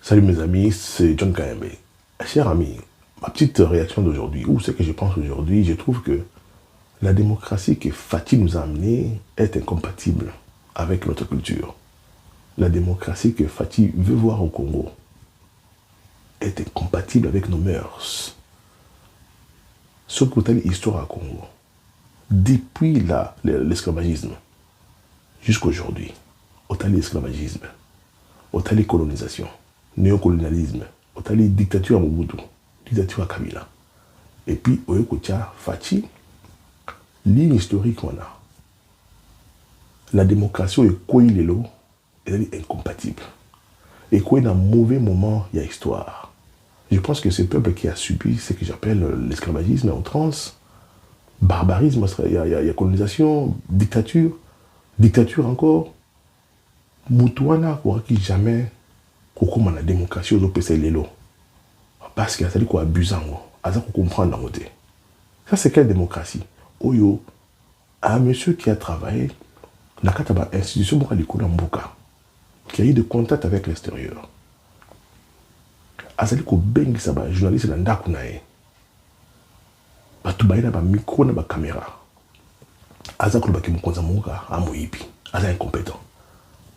Salut mes amis, c'est John Kayembe. Cher ami, ma petite réaction d'aujourd'hui, ou ce que je pense aujourd'hui, je trouve que la démocratie que Fatih nous a amenée est incompatible avec notre culture. La démocratie que Fatih veut voir au Congo est incompatible avec nos mœurs. Ce que vous avez l'histoire au Congo, depuis l'esclavagisme jusqu'à aujourd'hui, autant l'esclavagisme, autant les colonisations, néocolonialisme, autant les dictatures à Mobutu, dictature à Kabila. Et puis, au Yokotia, Fatih, ligne historique qu'on a. La démocratie est quoi il est là, elle est incompatible. Et quoi il y a un mauvais moment, il y a histoire. Je pense que ce peuple qui a subi ce que j'appelle l'esclavagisme à outrance, barbarisme, il y a colonisation, dictature encore, Moutouana, qui jamais comment la démocratie aux OPC l'élo. Parce qu'il y a ça qui abuse en haut, à ça qu'on comprend dans côté. Ça c'est quelle démocratie? Oyo, un monsieur qui a travaillé dans la institution qui a eu de contact avec l'extérieur. Azali ko bengi sa ba journaliste na ndaku na ye. Ba tubaye na ba micro na ba caméra. Aza ko ba ki mukonza mboka amoyipi. Aza incompétent.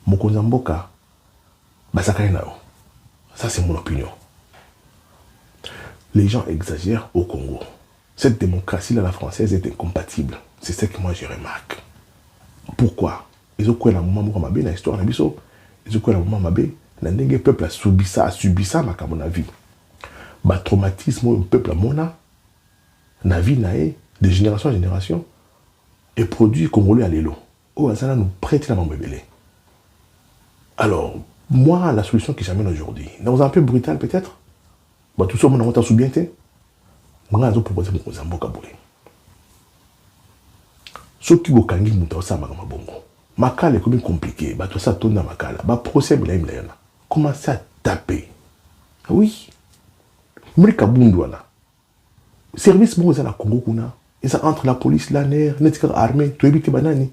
Mukonza mboka basakane na yo. Ça c'est mon opinion. Les gens exagèrent au Congo. Cette démocratie là la française est incompatible. C'est ce que moi je remarque. Pourquoi? Ils ont quoi la moment moko mabe na histoire na biso. Ils ont quoi la moment mabe. Le peuple a subi ça, ma vie. Le traumatisme, le peuple a mona, la vie nae, de génération en génération, et produit congolais à l'élo. Oh, ça nous prête la main bébé. Alors, moi, la solution que j'amène aujourd'hui, dans un peu brutal peut-être, bah, tout ça, on a soubienté. Moi, je vais proposer mon Zamboka Boulé. Ce qui est kangi mouta ça, ma bongo. Makala est comme compliqué, bah, tout ça tourne dans Makala, bah, procès, mais là, commencez à taper. Oui. Mrika Bundouana. Service bon, c'est la Congo Kuna. Et ça entre la police, la NER, l'étiquette armée, tout éviter banani.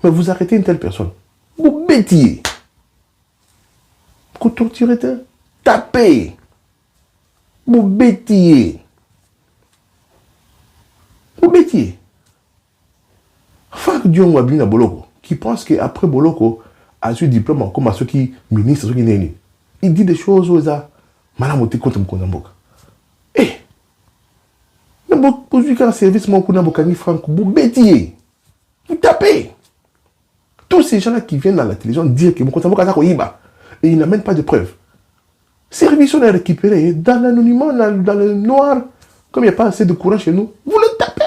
Mais vous arrêtez une telle personne. Vous bêtiez. Vous torturez, tapez. Vous bêtiez. Vous bêtiez. Fak Dion Wabina Boloko, qui pense qu'après Boloko, a su diplôme comme à ceux qui ministres, ceux qui n'est. Il dit des choses aux a malamoté contre Mkonamboka. Eh! Mais vous avez un service, mon Konambokani Franck, vous bêtiez. Vous tapez. Tous ces gens-là qui viennent dans la télévision dire que Mkonamboka a Iba. Et ils n'amènent pas de preuves. Service, on a récupéré dans l'anonymat, dans le noir. Comme il n'y a pas assez de courant chez nous, vous le tapez.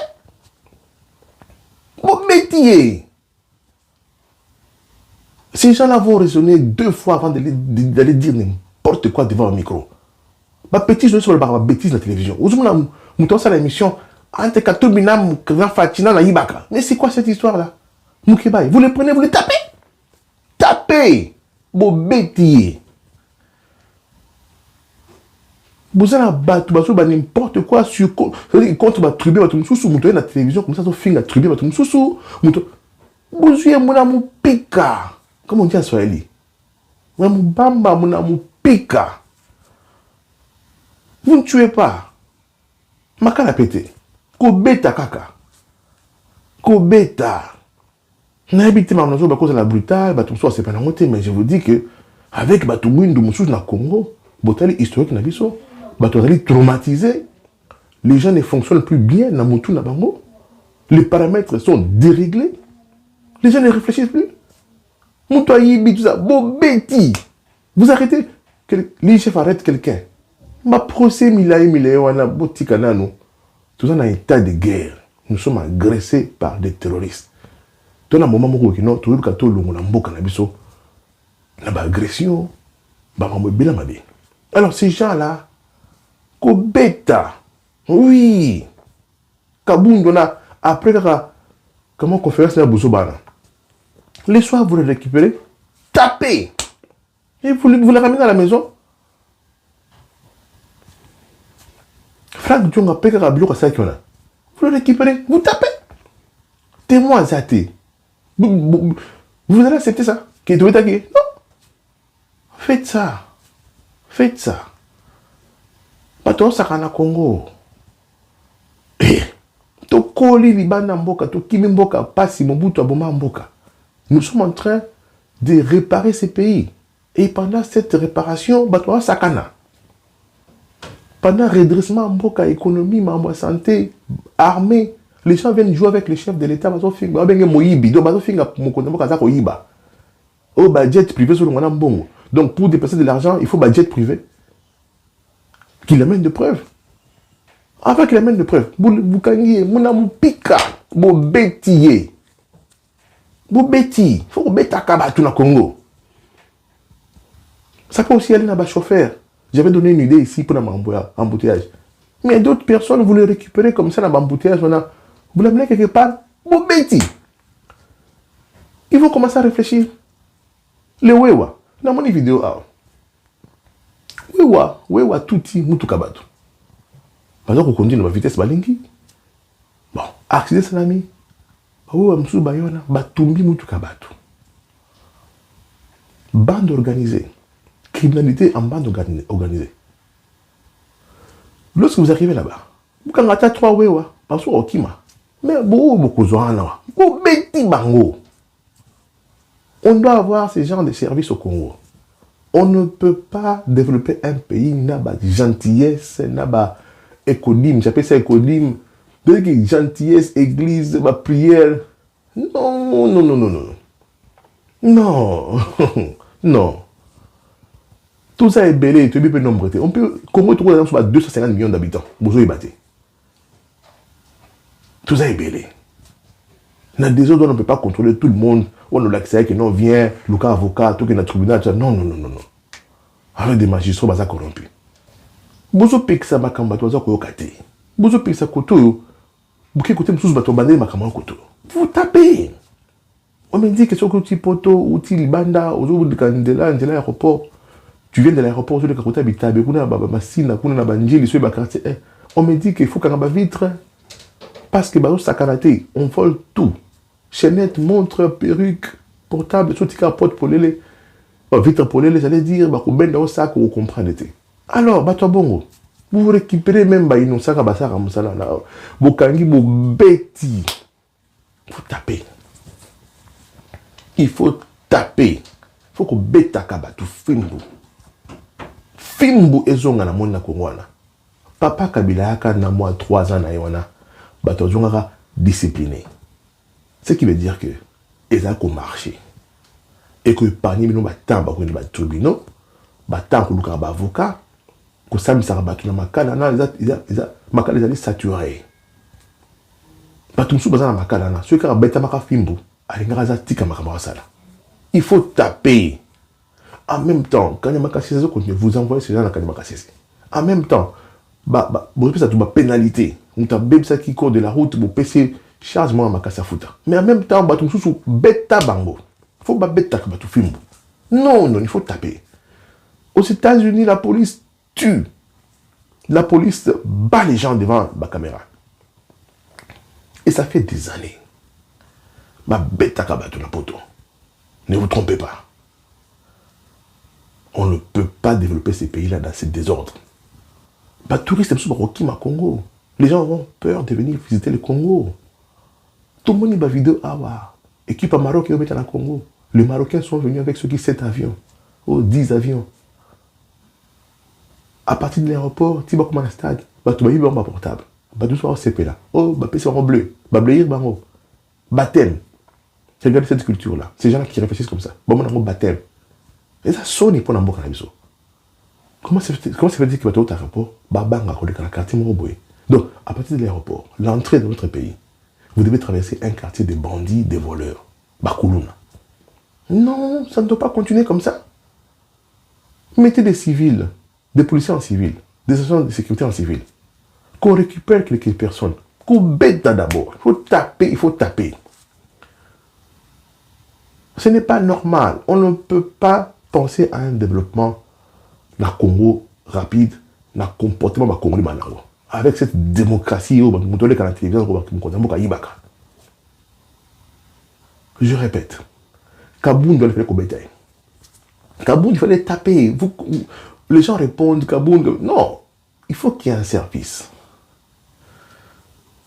Vous bêtiez. Ces gens-là vont raisonner 2 fois avant d'aller dire n'importe quoi devant un micro. Ma petite journée sur le bêtise de la télévision. Vous avez l'émission entre 14 minam Fatina na Ibaka. Mais c'est quoi cette histoire-là? Moukébaï, vous les prenez, vous les tapez. Tapez. Vous bêtiez. Vous allez battre n'importe quoi sur contre ma tribu, votre moussou, vous la télévision comme ça, vous faites la tribu, votre moussou. Vous avez mon pika. Comment on dit en Swahili? Bamba mon pika. Vous ne tuez pas. Makala pété. Kobeta kaka. Kobeta. N'habitez pas à cause de la brutale, c'est pas la montée, mais je vous dis que avec Batoumoundou Moussou na Congo, botali historique na biso, Batouali traumatisé, les gens ne fonctionnent plus bien na Moutou na Bango, les paramètres sont déréglés, les gens ne réfléchissent plus. Moutoyi, tout ça, Bobeti. Vous arrêtez. Les chefs arrêtent quelqu'un. Ma procès, wana, botikanano. Tout ça, on a un état de guerre. Nous sommes agressés par des terroristes. Dans un moment où nous avons une agression, alors ces gens-là, Kobeta, oui, Kaboundona, après, comment conférence la Bouzobana? Les soirs, vous les récupérez, tapez. Et vous les ramenez à la maison. Franck Djonga Pekara Bilo Kassakiona. Vous le récupérez, vous tapez. Témoin Zate. Vous allez accepter ça? Non. Faites ça. Faites ça. Bato sakana Congo. Tokoli libanda mboka, tokimi mboka, pasi Mobutu aboma mboka. Nous sommes en train de réparer ces pays. Et pendant cette réparation, bato sakana. Pendant le redressement mboka, économie, mambo santé, armée, les gens viennent jouer avec les chefs de l'État. Bato finga, bato moyibi, donc bato finga mokonde mboka zako yiba. Oh, bah jet privé sur le mwana mbongo. Donc pour dépenser de l'argent, il faut bah jet privé. Qu'il amène de preuves. Avec les mains de preuve, vous kangiye, muna mupika, bo betiye. Bo beti, faut que beta kabatu na Congo. Ça peut aussi aller dans le chauffeur. J'avais donné une idée ici pour l'embouteillage. Mais d'autres personnes voulaient récupérer comme ça dans l'embouteillage. Vous l'amenez quelque part, bo beti. Il faut commencer à réfléchir. Le wewa, dans mon vidéo, wewa touti mutu kabatu. Par exemple, on conduit dans la vitesse balingi. Bon, accident salami. Wewa msu bayona, batumbi mutu kabatu. Bande organisée. Criminalité en bande organisée. Lorsque vous arrivez là-bas, vous avez 3 wewa, parce que okima. Mais beaucoup zoana. Beti bango. On doit avoir ce genre de services au Congo. On ne peut pas développer un pays n'a pas de gentillesse, n'a pas écodyme, j'appelle ça écodyme, de gentillesse, église, ma prière. Non, non, non, non, non. Non, non. Tout ça est belé, tu peux nombre. On peut, Congo, tu vois, 250 millions d'habitants. Bonjour, tout ça est belé. Dans des autres, on ne peut pas contrôler tout le monde. On a l'accès que non, vient, le cas avocat, tout qui est dans le tribunal. Non, non, non, non, non. Avec des magistrats, baza corrompus. Bozo peksa makamba toza koyokate. Bozo peksa koto. Bouké côté msous bato bandé makamba koto. Vous tapez. On me dit que sur outil poto, outil libanda, ozo de candela, de l'aéroport. Tu viens de l'aéroport, tu de côté habitabe, kuna baba masina, kuna na banjili, sur ba quartier. On me dit qu'il faut qu'on ait vitre parce que bazo sakanate, on vole tout. Chaînette, montre, perruque, portable, tout tika porte pour les vitre pour les, j'allais dire, bah, qu'on bende au sac ou comprendre. Alors, bah, toi, bon, vous récupérez même, bah, ils n'ont ça qu'à basar, à moussala, là. Bokangi, bo beti. Il faut taper. Il faut taper. Il faut que beta kabatu, fimbu. Fimbu ezonga na mona kongwana. Papa Kabila yaka na moi 3 ans na yona. Bah, toi, zonga discipliné. Ce qui veut dire que, ils ont marché. Et que parmi nous, battant, bah, les tribunaux, battant, pour les avocats, que ça me sert à battre dans ma canana, ma canana, ils sont saturés. Battum sous bazar ma canana, ceux qui ont bêta ma fimbo, allez, n'aza tika ma camarade. Il faut taper. En même temps, quand il y a ma cassée, vous envoyez ces gens à ma cassée. En même temps, vous avez ça toute ma pénalité. Vous avez ça qui court de la route, vous PC. Charge-moi à ma casse à foutre. Mais en même temps, batum sous bêta bango. Il faut pas bêta que batou film. Non, non, il faut taper. Aux États-Unis, la police tue. La police bat les gens devant la caméra. Et ça fait des années. Ma bêta que batou la poto. Ne vous trompez pas. On ne peut pas développer ces pays-là dans ce désordre. Bah, touristes, c'est ma Congo. Les gens ont peur de venir visiter le Congo. Tout le monde va vidéo awa. Équipe marocaine au au Congo. Les Marocains sont venus avec ceux qui 7 avions. Oh, 10 avions. À partir de l'aéroport, tu vas comme un stade. Tu vas y avoir un portable. Tu vas au CP là. Oh, tu vas en bleu. Tu vas bleu, baptême. Regardez cette culture-là. Ces gens-là qui réfléchissent comme ça. Bon, on a un baptême. Et ça sonne pour un bon cannabis. Comment ça veut dire que tu vas au aéroport? Babanga, on est dans le quartier Moroboé. Donc, à partir de l'aéroport, l'entrée de notre pays, vous devez traverser un quartier de bandits, de voleurs. Bakuluna. Non, ça ne doit pas continuer comme ça. Mettez des civils, des policiers en civil, des agents de sécurité en civil. Qu'on récupère quelques personnes. Qu'on bête d'abord. Il faut taper, il faut taper. Ce n'est pas normal. On ne peut pas penser à un développement de la Congo rapide, de comportement de la Congo Manango. Avec cette démocratie, je répète, Kaboun doit le faire comme bataille. Kaboun, il fallait taper. Les gens répondent Kaboun. Non, il faut qu'il y ait un service.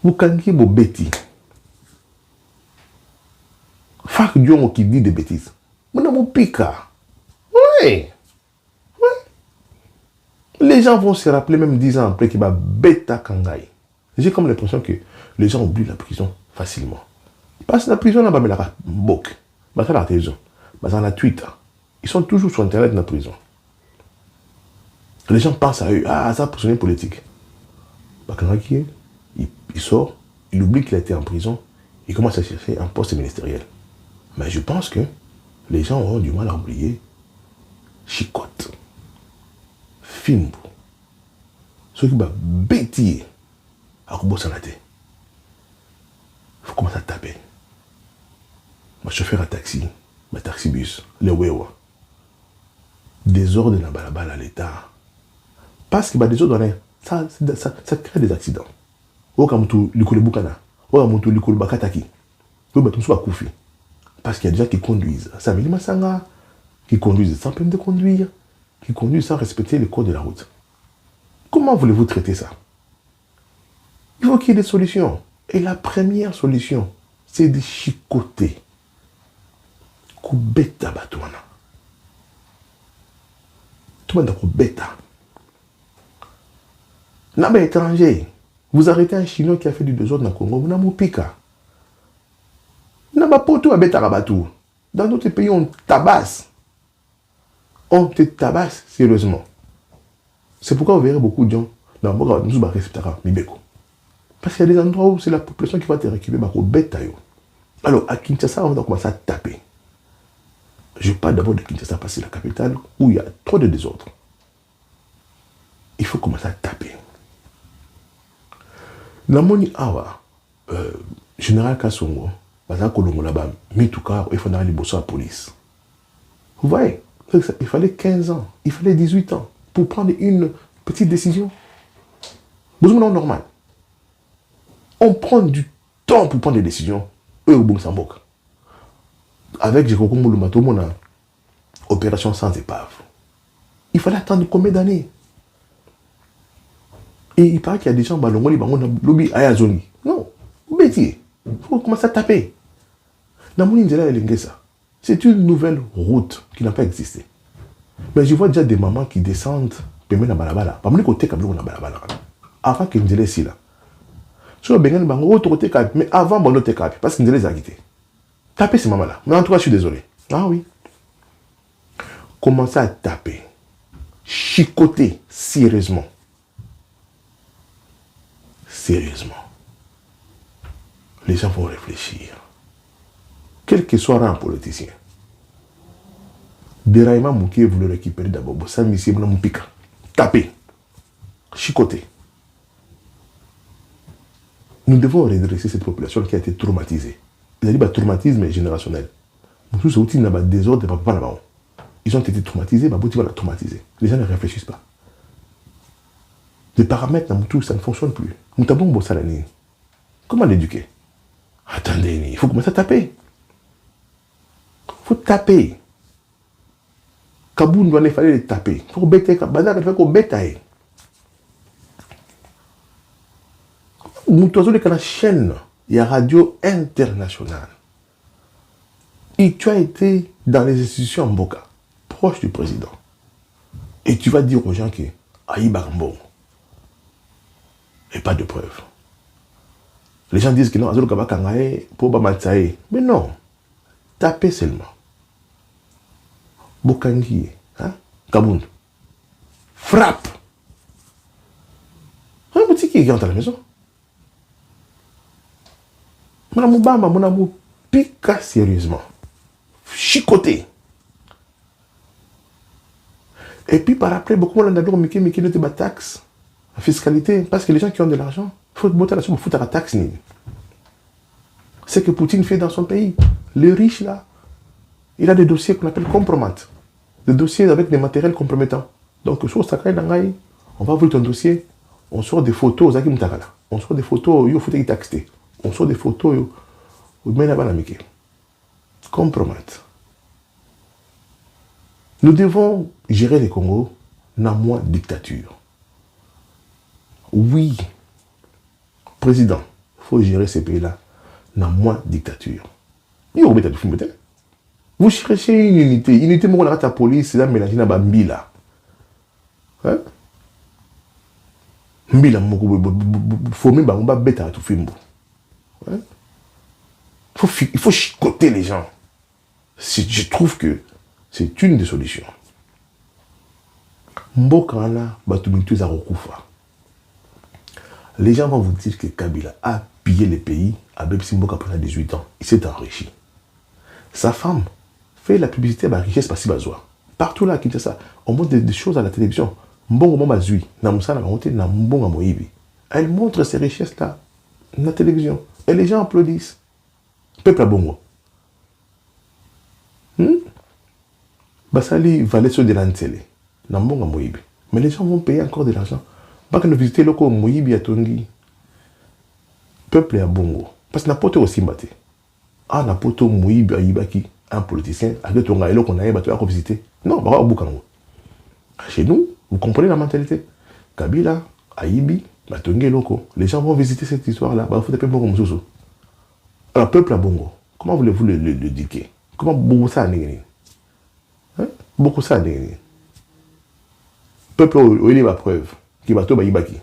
Vous kangiez vos bêtises. Fak Diongo qui dit des bêtises. Mon amour pika. Oui. Les gens vont se rappeler même 10 ans après qu'il va bêta kangai. J'ai comme l'impression que les gens oublient la prison facilement. Parce que la prison, là-bas, la bok. Bah, ça, la télévision. Bah, ça, la Twitter. Ils sont toujours sur Internet dans la prison. Les gens pensent à eux. Ah, ça, prisonnier politique. Bah, quand il sort, il oublie qu'il a été en prison. Il commence à chercher un poste ministériel. Mais je pense que les gens auront du mal à oublier Chicotte. Fimbo. Ceux qui vont bêtiller à Koubossanate. Il faut commencer à taper. Ma chauffeur à taxi, ma taxi-bus, les wewa. Désordre dans la balabala à l'État. Parce qu'il y a des ordres, ça crée des accidents. Okamutu likule bukana, okamutu likule bakataki. Parce qu'il y a des gens qui conduisent. Ça veut dire Massanga, qui conduisent sans permis de conduire, qui conduisent sans respecter les codes de la route. Comment voulez-vous traiter ça? Il faut qu'il y ait des solutions. Et la première solution, c'est de chicoter. Koubeta batouana. Tout le monde a koubeta. N'a étranger. Vous arrêtez un Chinois qui a fait du désordre dans le Congo, vous n'avez pas pika. N'a pas potou à beta rabatou. Dans d'autres pays, on tabasse. On te tabasse sérieusement. C'est pourquoi vous verrez beaucoup de gens dans le monde nous respectera Mibeko. Parce qu'il y a des endroits où c'est la population qui va te récupérer bako beta yo. Alors à Kinshasa, on va commencer à taper. Je parle d'abord de Kinshasa parce que c'est la capitale où il y a trop de désordre. Il faut commencer à taper. La moni awa, général Kassongo, baza kolongo là-bas, mituka, il faut aller bosser à la police. Vous voyez, il fallait 15 ans, il fallait 18 ans pour prendre une petite décision. Besoin normal. On prend du temps pour prendre des décisions. Eux au Bonsambok. Avec Jekoko Mouloumato, mon opération sans épave. Il fallait attendre combien d'années? Et il paraît qu'il y a des gens qui ont lobby à Yazoni. Non, bêtier. Il faut commencer à taper. C'est une nouvelle route qui n'a pas existé. Mais je vois déjà des mamans qui descendent dans balabala. Avant qu'ils ne soient là. Mais avant, parce qu'ils ne les ont quittés. Taper ces mamans-là. Mais en tout cas, je suis désolé. Ah oui. Commencez à taper. Chicoter sérieusement. Sérieusement. Les gens vont réfléchir. Quel que soit un politicien. Déraillement Mouké, vous le récupérez d'abord. Ça, monsieur, vous pique. Tapez. Chicoter. Nous devons redresser cette population qui a été traumatisée. C'est-à-dire le traumatisme générationnel. Ils ont été traumatisés, traumatisés. Les gens ne réfléchissent pas. Les paramètres dans tout, ça ne fonctionne plus. Nous avons beau salani. Comment l'éduquer? Attendez, il faut commencer à taper. Il faut taper. Kaboun doit fallait les taper. Il faut bêter. Bazar, il faut bêter. Nous avons la chaîne, il y a Radio Internationale. Et tu as été dans les institutions en Mboka, proche du président. Et tu vas dire aux gens que Aïba Mbo. Et pas de preuves. Les gens disent que non, Azolo Kaba Kangae, Poba Matsae. Mais non. Tapez seulement. Bokangi, hein? Kaboun. Frappe. Un petit qui rentre à la maison. Mon amour Bamba, mon amour pique sérieusement. Chicoté. Et puis par après, beaucoup de gens ont mis des taxes, la fiscalité, parce que les gens qui ont de l'argent, il faut monter là-dessus pour foutre la taxe. C'est ce que Poutine fait dans son pays. Les riches là, il a des dossiers qu'on appelle compromates. Des dossiers avec des matériels compromettants. Donc, sur Sakai Dangai, on va ouvrir ton dossier, on sort des photos, on sort des photos, il faut que taxer. On sort des photos, on met là-bas la Mickey. Compromate. Nous devons gérer les Congo n'a moins dictature. Oui, président, il faut gérer ces pays-là, n'a moins dictature. Vous cherchez une unité. Unité, moi, on a la police, c'est là, mélanger dans Mbila. Hein? Mbila, faut même on va bêta tout film. Il faut chicoter les gens. Je trouve que c'est une des solutions. Les gens vont vous dire que Kabila a pillé les pays à Mboka pendant 18 ans. Il s'est enrichi. Sa femme fait la publicité à la richesse passive. Partout là, ça. On montre des choses à la télévision. Elle montre ces richesses-là à la télévision. Et les gens applaudissent. Peuple à Bongo. Basali valait sur de l'antélé. Mais les gens vont payer encore de l'argent. Pas que nous visiter le Moïbi à Tongi. Peuple à Bongo. Parce que n'a pas aussi mbaté. Ah, n'a pas Moïbi à Ibaki, un politicien, avec ton gars, qu'on a battu à visiter. Non, bah, au Boukango. Chez nous, vous comprenez la mentalité. Kabila, Aïbi, Batongi Loko. Les gens vont visiter cette histoire-là. Bah, il faut taper Bongo Moussou. Alors, peuple à Bongo, comment voulez-vous le diquer? Comment beaucoup ça a négé? Beaucoup ça a négé. Peuple, il est ma preuve. Qui va tout Baïbaki.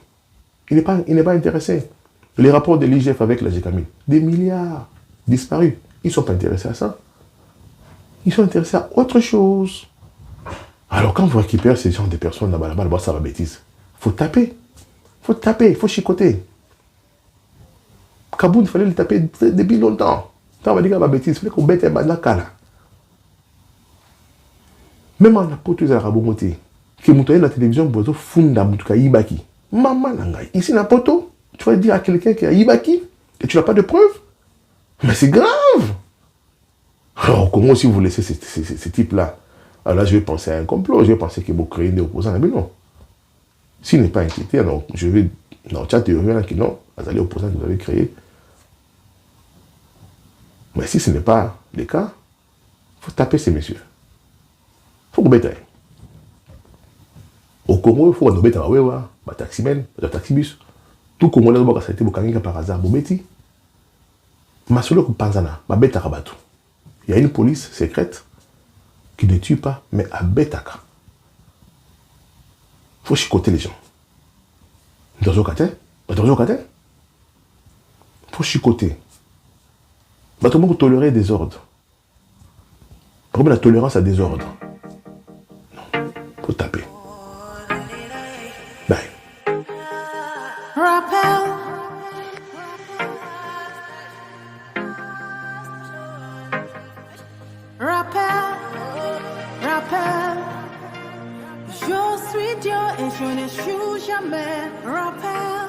Il n'est pas intéressé. Les rapports de l'IGF avec la GKMI, des milliards disparus. Ils ne sont pas intéressés à ça. Ils sont intéressés à autre chose. Alors, quand vous récupérez ces gens de personnes là-bas, ça va bêtise. Il faut taper. Il faut chicoter. Kaboun, il fallait le taper depuis longtemps. Quand on va dire qu'il y a bêtise, il fallait qu'on bête la cala. Même en apôtre de la Rabomoté, qui montre la télévision, bozo funda mutuka Ibaki. Maman nangai. Ici, n'importe où, tu vas dire à quelqu'un qui a Ibaki et tu n'as pas de preuves. Mais c'est grave. Alors, comment si vous laissez ces types-là? Alors là, je vais penser à un complot. Je vais penser que vous créez des opposants. Mais non. S'il n'est pas inquiété, alors je vais dans le chat théorie qui non, vous allez opposants que vous avez créés. Mais si ce n'est pas le cas, il faut taper ces messieurs. Il faut vous bêter. Au Congo, il faut nous bêter à taximen, taxibus. Tout Congolais doit s'arrêter pour quelqu'un par hasard. Vous bêtez. Ma solo que Panzana, ma bête à Rabatou. Il y a une police secrète qui ne tue pas, mais à Betaka. Il faut chicoter les gens. Dans le cas, il faut chicoter. Tout le monde tolérer des ordres. Pourquoi la tolérance à des ordres? Non, il faut taper. Bye. Rappel. Je suis Dieu et je n'échoue jamais. Rappel.